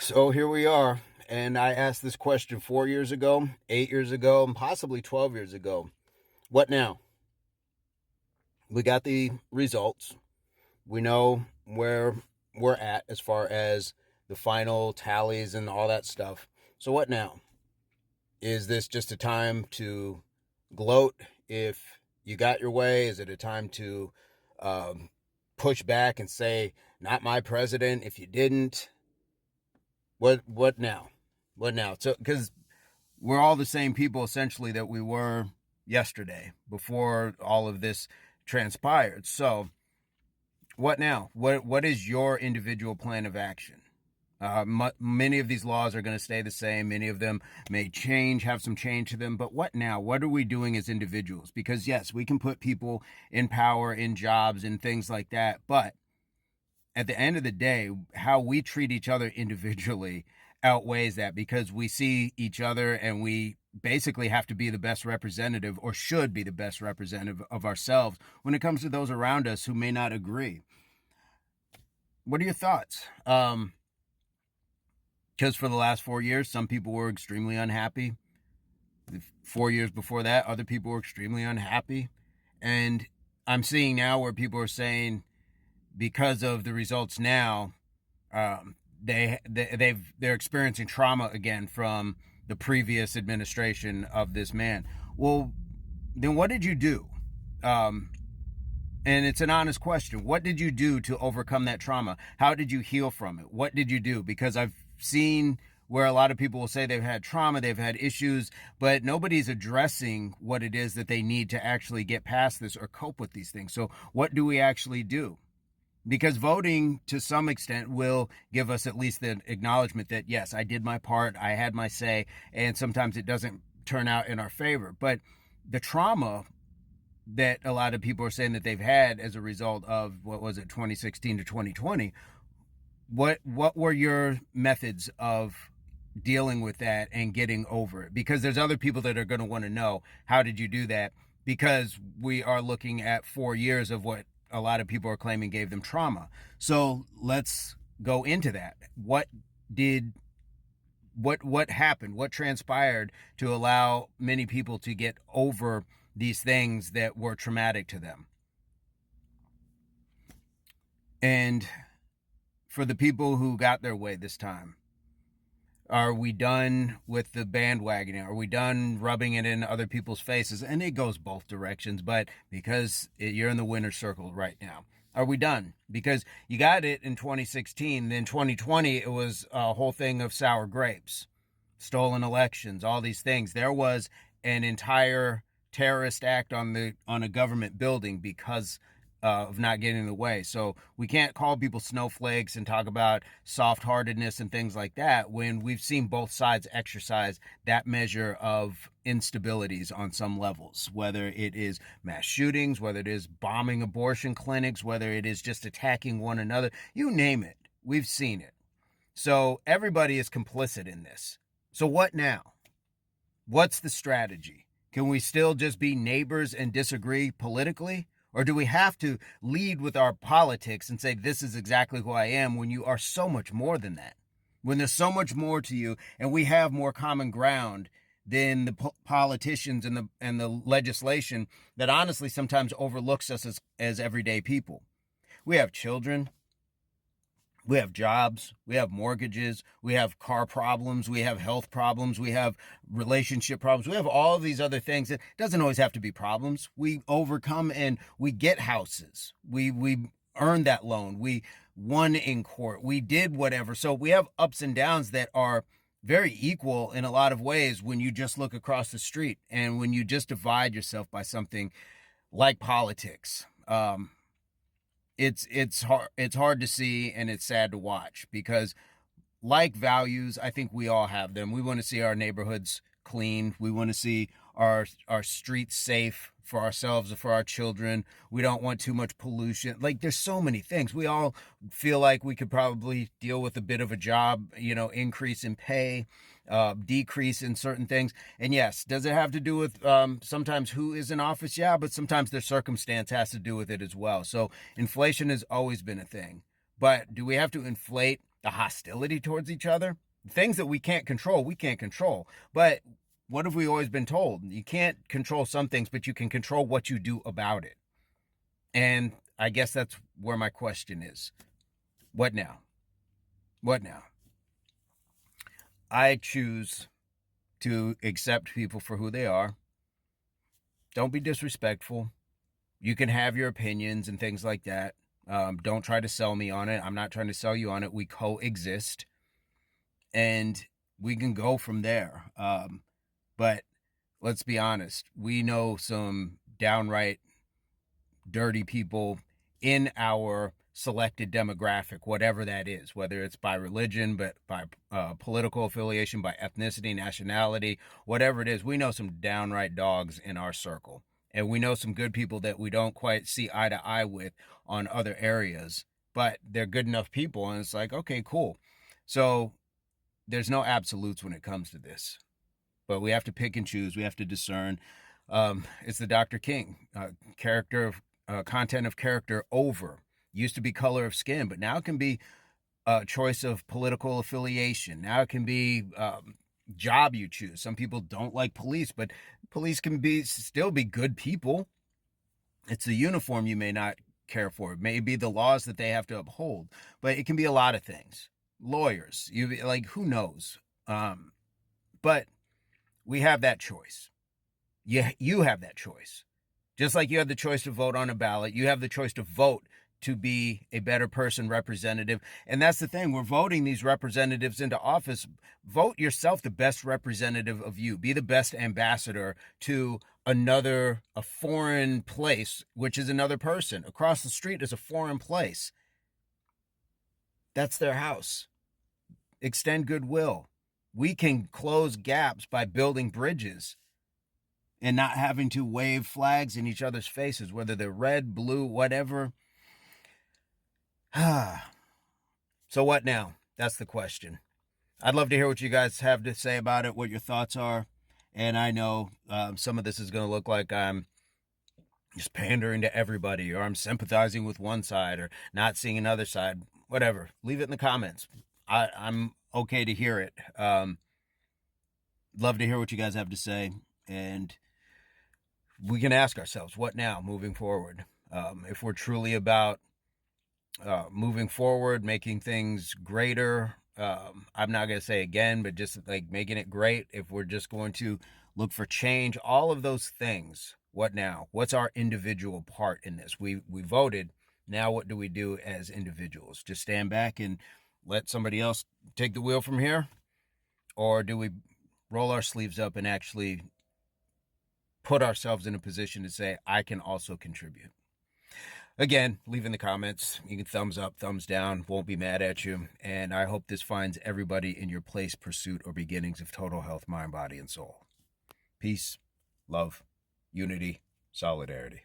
So here we are. And I asked this question 4 years ago, 8 years ago, and possibly 12 years ago. What now? We got the results. We know where we're at as far as the final tallies and all that stuff. So what now? Is this just a time to gloat if you got your way? Is it a time to push back and say, not my president if you didn't? What now? What now? So, because we're all the same people essentially that we were yesterday before all of this transpired. So, what now? What is your individual plan of action? Many of these laws are going to stay the same. Many of them may change, have some change to them. But what now? What are we doing as individuals? Because yes, we can put people in power, in jobs, and things like that. But at the end of the day, how we treat each other individually outweighs that, because we see each other and we basically have to be the best representative, or should be the best representative of ourselves when it comes to those around us who may not agree. What are your thoughts? Because for the last 4 years, some people were extremely unhappy. 4 years before that, other people were extremely unhappy. And I'm seeing now where people are saying, because of the results now, they're experiencing trauma again from the previous administration of this man. Well, then what did you do? And it's an honest question. What did you do to overcome that trauma? How did you heal from it? What did you do? Because I've seen where a lot of people will say they've had trauma, they've had issues, but nobody's addressing what it is that they need to actually get past this or cope with these things. So what do we actually do? Because voting to some extent will give us at least the acknowledgement that, yes, I did my part, I had my say, and sometimes it doesn't turn out in our favor. But the trauma that a lot of people are saying that they've had as a result of, what was it, 2016 to 2020, what were your methods of dealing with that and getting over it? Because there's other people that are going to want to know, how did you do that? Because we are looking at 4 years of what a lot of people are claiming gave them trauma. So let's go into that. What happened? What transpired to allow many people to get over these things that were traumatic to them? And for the people who got their way this time, are we done with the bandwagoning? Are we done rubbing it in other people's faces? And it goes both directions, but because you're in the winner's circle right now. Are we done? Because you got it in 2016. Then 2020, it was a whole thing of sour grapes, stolen elections, all these things. There was an entire terrorist act on a government building because of not getting in the way. So we can't call people snowflakes and talk about soft-heartedness and things like that when we've seen both sides exercise that measure of instabilities on some levels, whether it is mass shootings, whether it is bombing abortion clinics, whether it is just attacking one another, you name it, we've seen it. So everybody is complicit in this. So what now? What's the strategy? Can we still just be neighbors and disagree politically? Or do we have to lead with our politics and say, this is exactly who I am, when you are so much more than that? When there's so much more to you, and we have more common ground than the politicians and the legislation that honestly sometimes overlooks us as everyday people. We have children. We have jobs, we have mortgages, we have car problems, we have health problems, we have relationship problems, we have all of these other things. It doesn't always have to be problems. We overcome and we get houses. We earned that loan. We won in court. We did whatever. So we have ups and downs that are very equal in a lot of ways when you just look across the street and when you just divide yourself by something like politics. It's hard to see, and it's sad to watch, because like values, I think we all have them. We want to see our neighborhoods clean. We want to see our streets safe for ourselves and for our children. We don't want too much pollution. Like, there's so many things. We all feel like we could probably deal with a bit of a job, increase in pay, decrease in certain things. And yes, does it have to do with sometimes who is in office? Yeah, but sometimes their circumstance has to do with it as well. So inflation has always been a thing. But do we have to inflate the hostility towards each other. Things that we can't control, we can't control. But what have we always been told? You can't control some things, but you can control what you do about it. And I guess that's where my question is. What now? What now? I choose to accept people for who they are. Don't be disrespectful. You can have your opinions and things like that. Don't try to sell me on it. I'm not trying to sell you on it. We coexist. And we can go from there. But let's be honest. We know some downright dirty people in our selected demographic, whatever that is, whether it's by religion, but by political affiliation, by ethnicity, nationality, whatever it is. We know some downright dogs in our circle. And we know some good people that we don't quite see eye to eye with on other areas, but they're good enough people. And it's like, okay, cool. So there's no absolutes when it comes to this, but we have to pick and choose. We have to discern. It's the Dr. King content of character over. Used to be color of skin, but now it can be a choice of political affiliation. Now it can be job you choose. Some people don't like police, but police can still be good people. It's the uniform you may not care for. It may be the laws that they have to uphold, but it can be a lot of things. Lawyers, who knows? But we have that choice. You have that choice. Just like you have the choice to vote on a ballot, you have the choice to vote to be a better person, representative. And that's the thing. We're voting these representatives into office. Vote yourself the best representative of you. Be the best ambassador to a foreign place, which is another person. Across the street is a foreign place. That's their house. Extend goodwill. We can close gaps by building bridges and not having to wave flags in each other's faces, whether they're red, blue, whatever. So what now? That's the question. I'd love to hear what you guys have to say about it, what your thoughts are. And I know some of this is going to look like I'm just pandering to everybody, or I'm sympathizing with one side or not seeing another side. Whatever. Leave it in the comments. I'm okay to hear it. Love to hear what you guys have to say. And we can ask ourselves, what now moving forward? If we're truly about moving forward, making things greater. I'm not going to say again, but just like making it great. If we're just going to look for change, all of those things, what now? What's our individual part in this? We voted. Now what do we do as individuals? Just stand back and let somebody else take the wheel from here? Or do we roll our sleeves up and actually put ourselves in a position to say, I can also contribute? Again, leave in the comments. You can thumbs up, thumbs down. Won't be mad at you. And I hope this finds everybody in your place, pursuit, or beginnings of total health, mind, body, and soul. Peace, love, unity, solidarity.